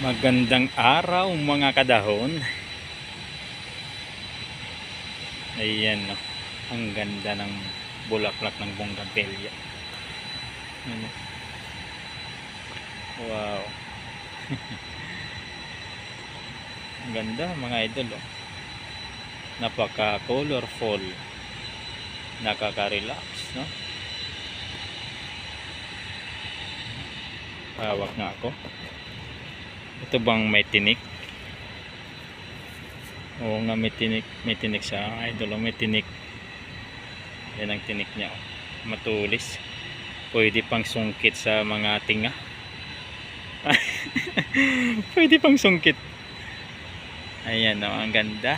Magandang araw mga kadahon. Ayan, no. Ang ganda ng bulaklak ng bougainvillea. Ano? Wow. Ang ganda mga idol, oh. Napaka colorful. Nakaka-relax, no? Hawak nga ako. Ito bang may tinik? Oo nga, may tinik siya idol, may tinik. Yan ang tinik niya, oh. Matulis. Pwede pang sungkit sa mga tinga. Pwede pang sungkit. Ayan, oh, ang ganda.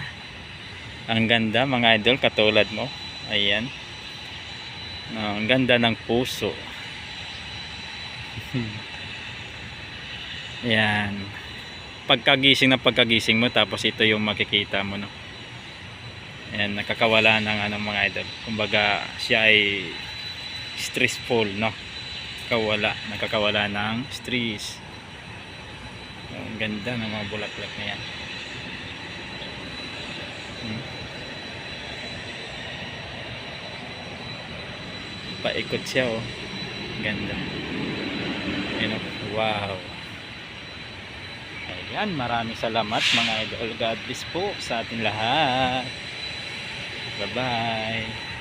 Ang ganda mga idol, katulad mo. Ayan. Ang ganda ng puso. Ayan. Pagkagising mo, tapos ito yung makikita mo, no. Ayan, nakakawala ng mga idol. Kumbaga siya ay stressful, no. Nakakawala ng stress. Ang ganda ng mga bulaklak na yan. Paikot siya, oh. Ganda. Ayan, oh. Wow. Ayan, maraming salamat mga idol. God bless po sa ating lahat. Bye bye.